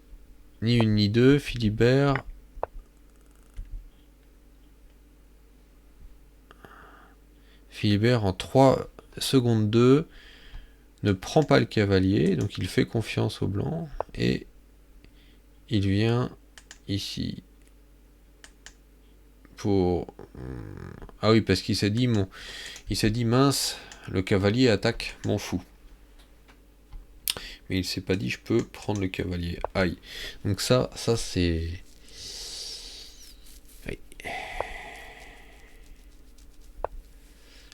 ni une ni deux, Philibert en 3 secondes 2 ne prend pas le cavalier, donc il fait confiance au blanc et il vient ici pour... Ah oui, parce qu'il s'est dit, mince, le cavalier attaque mon fou. Mais il s'est pas dit, je peux prendre le cavalier. Aïe. Donc ça c'est... Aïe.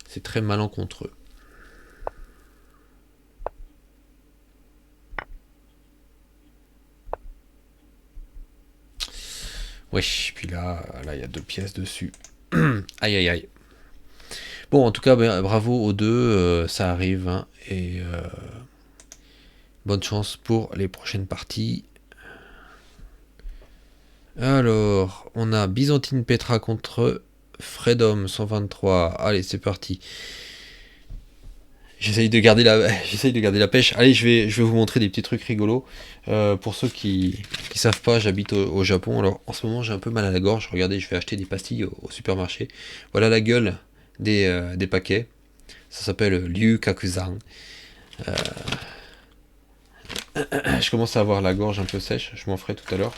C'est très malencontreux. Wesh, puis là, il y a 2 pièces dessus. Aïe, aïe, aïe. Bon, en tout cas, bravo aux deux, ça arrive, hein, et bonne chance pour les prochaines parties. Alors, on a Byzantine Petra contre Freedom 123. Allez, c'est parti. J'essaye de garder la pêche. Allez, je vais vous montrer des petits trucs rigolos. Pour ceux qui savent pas, j'habite au Japon. Alors, en ce moment, j'ai un peu mal à la gorge. Regardez, je vais acheter des pastilles au supermarché. Voilà la gueule des paquets. Ça s'appelle Liu Kakuzan. Je commence à avoir la gorge un peu sèche. Je m'en ferai tout à l'heure.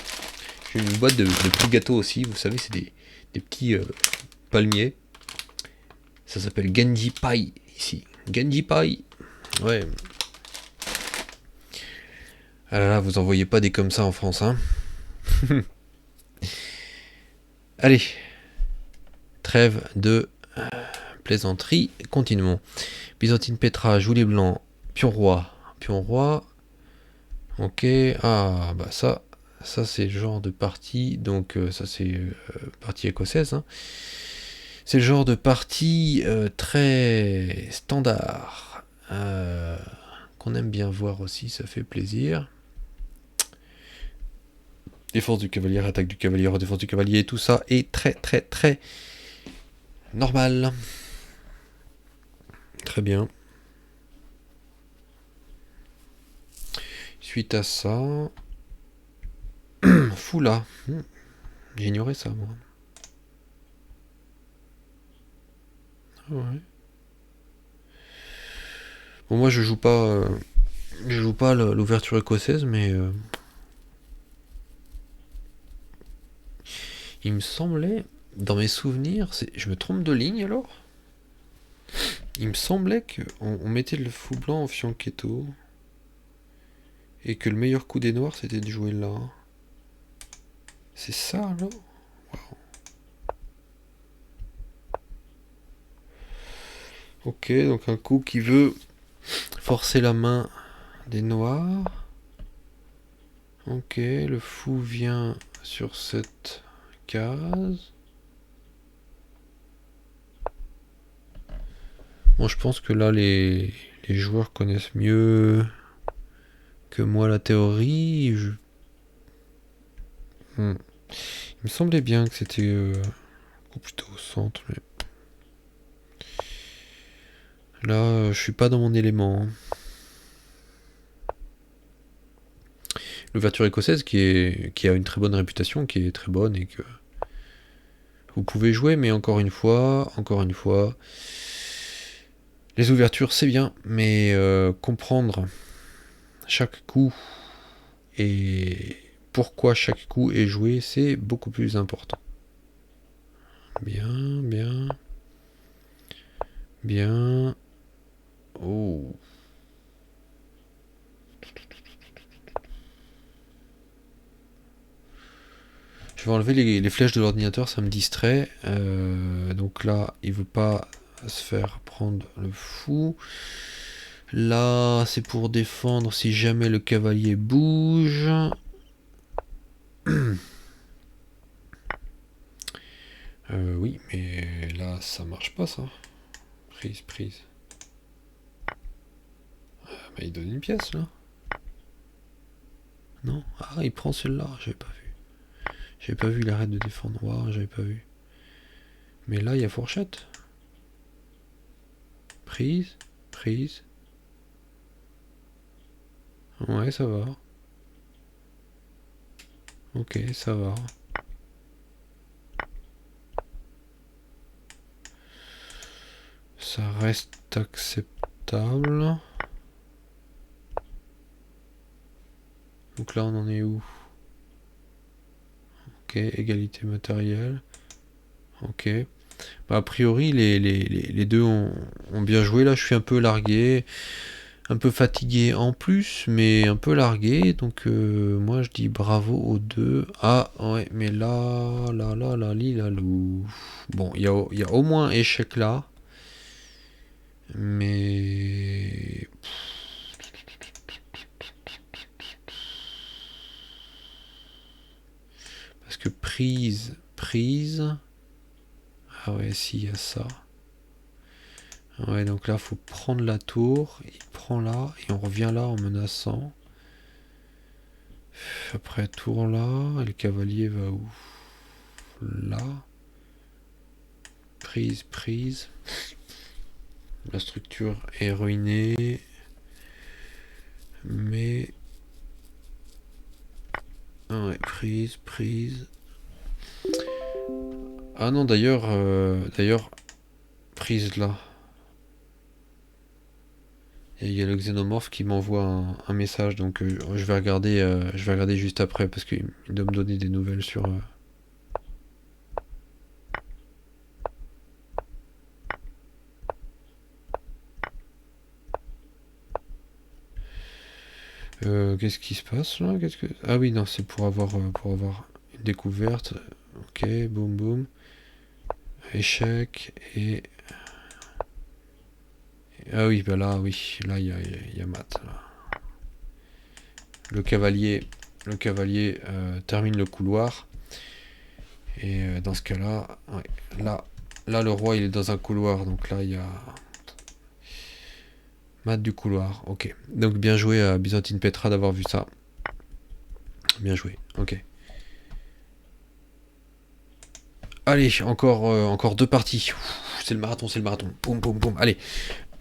J'ai une boîte de petits gâteaux aussi. Vous savez, c'est des petits palmiers. Ça s'appelle Genji Pai ici. Genji Pai. Ouais. Ah là là, vous en voyez pas des comme ça en France, hein. Allez. Trêve de plaisanterie. Continuons. Byzantine Petra, joue les blancs. Pion roi. Pion roi. Ok. Ah, bah ça c'est le genre de partie. Donc ça c'est partie écossaise, hein. C'est le genre de partie très standard. Qu'on aime bien voir aussi, ça fait plaisir. Défense du cavalier, attaque du cavalier, redéfense du cavalier, tout ça est très très très normal. Très bien. Suite à ça... Foula. J'ignorais ça, moi. Ouais. Bon, moi je joue pas l'ouverture écossaise, mais il me semblait, dans mes souvenirs, je me trompe de ligne alors. Il me semblait qu'on mettait le fou blanc en fianchetto et que le meilleur coup des noirs c'était de jouer là. C'est ça alors. Wow. Ok, donc un coup qui veut forcer la main des noirs. Ok, le fou vient sur cette case. Bon, je pense que là, les joueurs connaissent mieux que moi la théorie. Il me semblait bien que c'était plutôt au centre. Mais... là, je suis pas dans mon élément. L'ouverture écossaise qui a une très bonne réputation, qui est très bonne et que vous pouvez jouer, mais encore une fois, les ouvertures c'est bien, mais comprendre chaque coup et pourquoi chaque coup est joué, c'est beaucoup plus important. Bien, bien, bien. Oh. Je vais enlever les flèches de l'ordinateur, ça me distrait. Donc là, il veut pas se faire prendre le fou. Là, c'est pour défendre si jamais le cavalier bouge. Oui, mais là, ça marche pas, ça. Prise, prise. Bah, il donne une pièce, là. Non? Ah, il prend celle-là, j'avais pas vu. J'avais pas vu l'arrêt de défendre noir, j'avais pas vu. Mais là, il y a fourchette. Prise, prise. Ouais, ça va. Ok, ça va. Ça reste acceptable. Donc là, on en est où? Ok, égalité matérielle. Ok. Bah, a priori, les deux ont bien joué. Là, je suis un peu largué, un peu fatigué en plus, mais un peu largué. Donc, moi, je dis bravo aux deux. Ah, ouais, mais là, lou. Bon, il y a au moins échec là. Mais. Parce que prise. Ah ouais, si, il y a ça. Ouais, donc là, faut prendre la tour. Il prend là, et on revient là en menaçant. Après, tour là, et le cavalier va où? Là. Prise. La structure est ruinée. Mais. Ah ouais, prise. Ah non, d'ailleurs, prise là. Et il y a le xénomorphe qui m'envoie un message, donc je vais regarder juste après parce qu'il doit me donner des nouvelles sur. Qu'est-ce qui se passe là? Ah oui, non, c'est pour avoir une découverte. Ok, boum. Échec et. Ah oui, bah là, oui, là, il y a Matt. Là. Le cavalier termine le couloir. Et dans ce cas-là, ouais, là, le roi, il est dans un couloir. Donc là, il y a Matt du couloir. Ok. Donc bien joué à Byzantine Petra d'avoir vu ça. Bien joué. Ok. Allez, encore deux parties. C'est le marathon. Boum. Allez.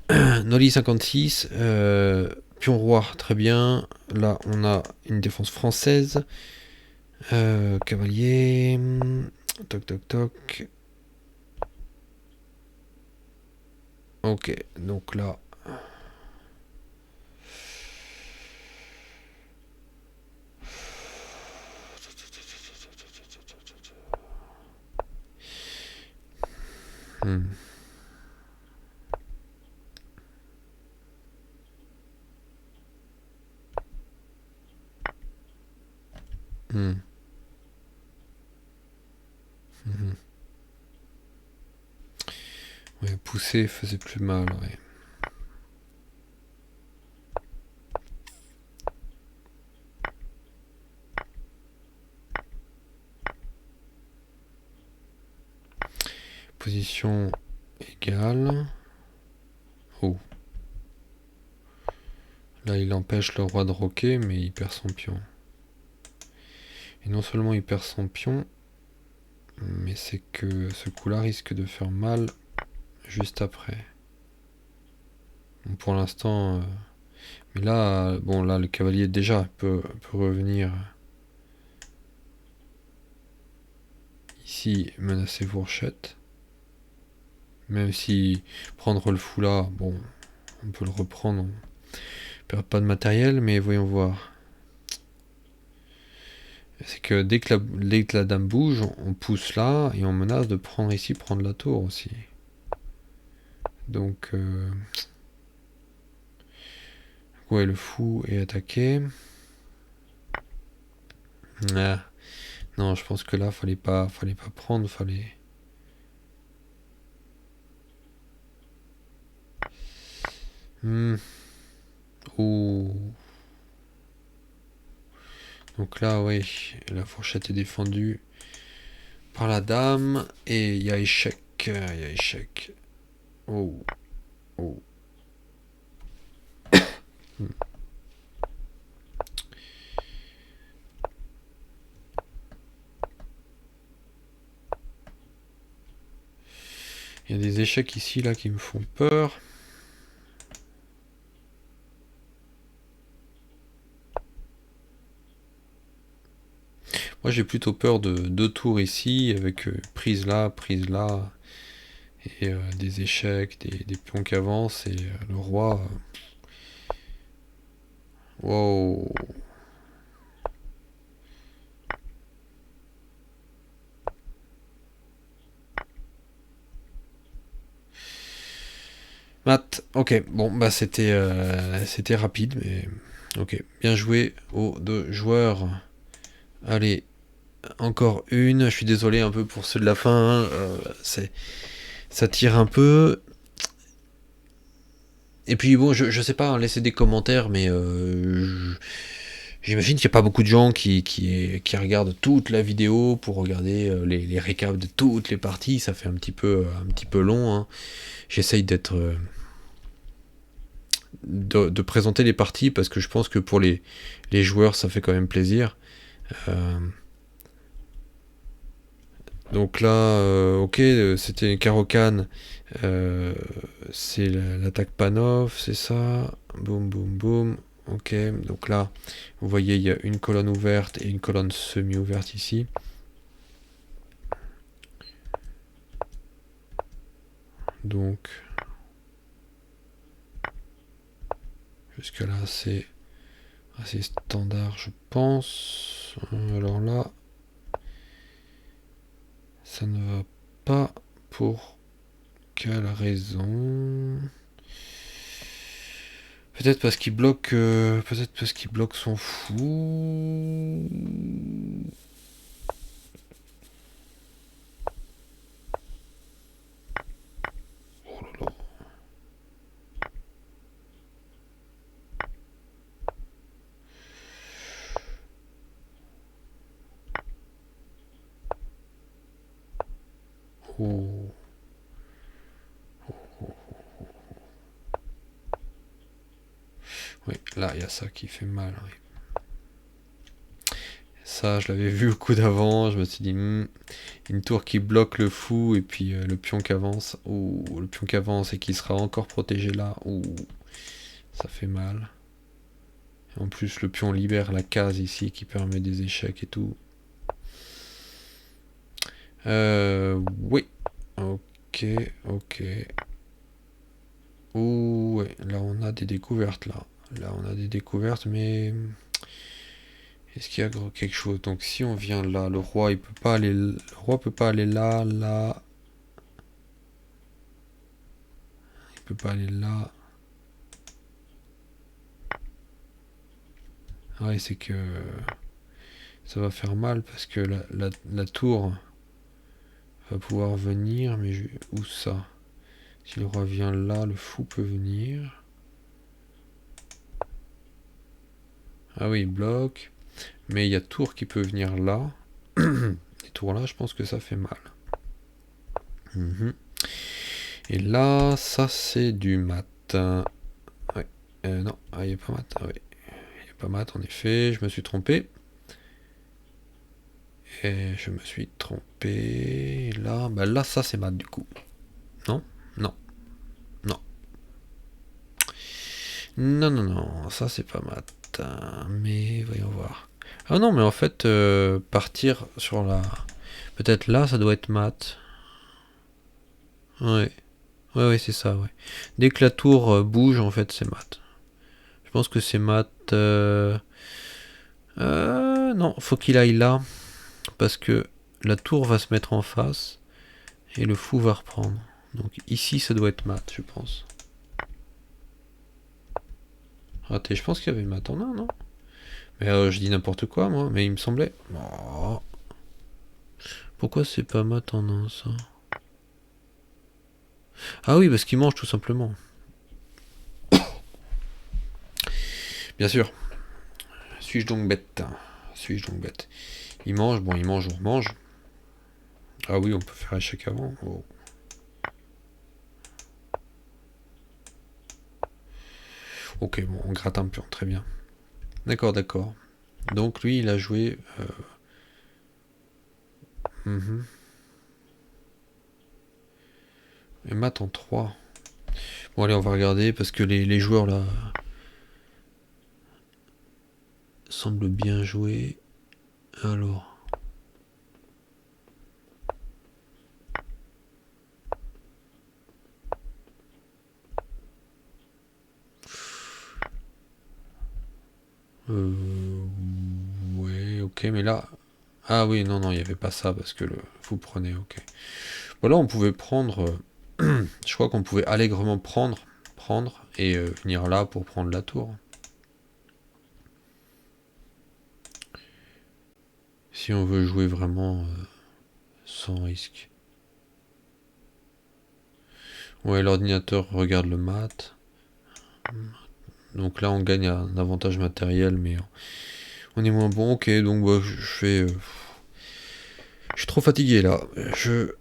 Noli 56. Pion roi, très bien. Là, on a une défense française. Cavalier. Toc. Ok, donc là. Hmm. Hmm. Mhm. Ouais, pousser faisait plus mal, ouais. Position égale. Oh. Là, il empêche le roi de roquer, mais il perd son pion. Et non seulement il perd son pion, mais c'est que ce coup-là risque de faire mal juste après. Bon, pour l'instant. Mais là, bon, là, le cavalier déjà peut revenir ici, menacer Fourchette. Même si prendre le fou là, bon, on peut le reprendre. On perd pas de matériel, mais voyons voir. C'est que dès que la dame bouge, on pousse là et on menace de prendre ici, prendre la tour aussi. Donc, ouais, le fou est attaqué. Ah, non, je pense que là, fallait pas prendre, fallait. Hmm. Ouh. Donc là, oui, la fourchette est défendue par la dame et il y a échec. Il y a échec. Oh, oh. Hmm. Il y a des échecs ici là qui me font peur. Moi j'ai plutôt peur de deux tours ici avec prise là et des échecs, des pions qui avancent et le roi. Wow. Mat, ok, bon, bah c'était rapide, mais ok. Bien joué aux deux joueurs. Allez, encore une. Je suis désolé un peu pour ceux de la fin. Hein, ça tire un peu. Et puis bon, je sais pas, hein, laissez des commentaires, mais j'imagine qu'il n'y a pas beaucoup de gens qui regardent toute la vidéo pour regarder les récaps de toutes les parties. Ça fait un petit peu long. Hein. J'essaye de présenter les parties parce que je pense que pour les joueurs, ça fait quand même plaisir. Euh, donc là, ok, c'était Caro-Kann. C'est l'attaque Panov, c'est ça. Boum, boum, boum. Ok, donc là, vous voyez, il y a une colonne ouverte et une colonne semi-ouverte ici. Donc, jusque là, c'est assez standard, je pense. Alors là, ça ne va pas. Pour quelle raison? Peut-être parce qu'il bloque. Peut-être parce qu'il bloque son fou. Oh là là. Oh. Oui, là, il y a ça qui fait mal. Oui. Ça, je l'avais vu au coup d'avant. Je me suis dit, une tour qui bloque le fou et puis le pion qui avance. Ou le pion qui avance et qui sera encore protégé là. Ou ça fait mal. Et en plus, le pion libère la case ici qui permet des échecs et tout. Oui. Ok, ok. Ouh, ouais, là on a des découvertes là. Là on a des découvertes, mais est-ce qu'il y a quelque chose? Donc si on vient là, le roi il peut pas aller, le roi peut pas aller là, là, il peut pas aller là. Ouais, c'est que ça va faire mal parce que la tour va pouvoir venir, mais où ça? Si le roi vient là, le fou peut venir. Ah oui, il bloque. Mais il y a tour qui peut venir là. Et tour là, je pense que ça fait mal. Et là, ça c'est du mat. Ouais. Non, il n'y a pas mat. Ah, ouais. Il n'y a pas mat en effet, je me suis trompé. Et je me suis trompé. Là, bah là, ça c'est mat du coup. Non. Non. Non. Non, non, non, ça c'est pas mat. Mais voyons voir. Ah non, mais en fait, partir sur la... Peut-être là, ça doit être mat. Ouais. Ouais, ouais, c'est ça, ouais. Dès que la tour bouge, en fait, c'est mat. Je pense que c'est mat... non, faut qu'il aille là. Parce que la tour va se mettre en face. Et le fou va reprendre. Donc ici, ça doit être mat, je pense. Raté, je pense qu'il y avait mat en un, non? Mais je dis n'importe quoi, moi. Mais il me semblait... Oh. Pourquoi c'est pas mat en un, ça? Ah oui, parce qu'il mange, tout simplement. Bien sûr. Suis-je donc bête? Suis-je donc bête? Il mange, bon, il mange, on remange. Ah oui, on peut faire échec avant. Oh. Ok, bon, on gratte un pion, très bien. D'accord, d'accord. Donc lui, il a joué... Et mat en 3. Bon, allez, on va regarder, parce que les joueurs, là, semblent bien jouer. Alors... Ouais, ok, mais là... Ah oui, non, non, il n'y avait pas ça, parce que vous prenez, ok. Voilà, on pouvait prendre... je crois qu'on pouvait allègrement prendre prendre et venir là pour prendre la tour. Si on veut jouer vraiment sans risque. Ouais, l'ordinateur regarde le mat. Donc là, on gagne un avantage matériel, mais on est moins bon. Ok, donc bah, je fais... je suis trop fatigué là. Je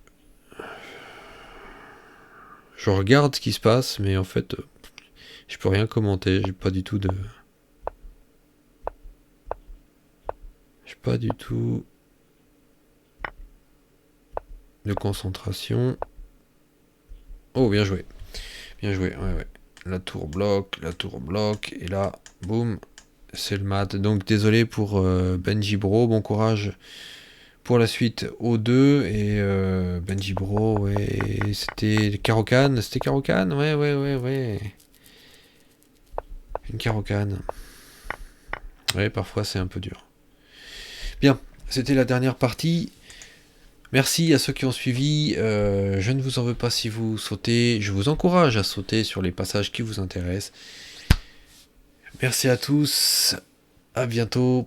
regarde ce qui se passe, mais en fait, je peux rien commenter. J'ai pas du tout de... J'ai pas du tout de concentration. Oh, bien joué. Bien joué, ouais. La tour bloque, et là, boum, c'est le mat. Donc désolé pour Benji Bro, bon courage pour la suite O2 et Benji Bro, ouais, c'était Caro-Can, ouais. Une Caro-Can. Ouais, parfois c'est un peu dur. Bien, c'était la dernière partie. Merci à ceux qui ont suivi. Je ne vous en veux pas si vous sautez. Je vous encourage à sauter sur les passages qui vous intéressent. Merci à tous. À bientôt.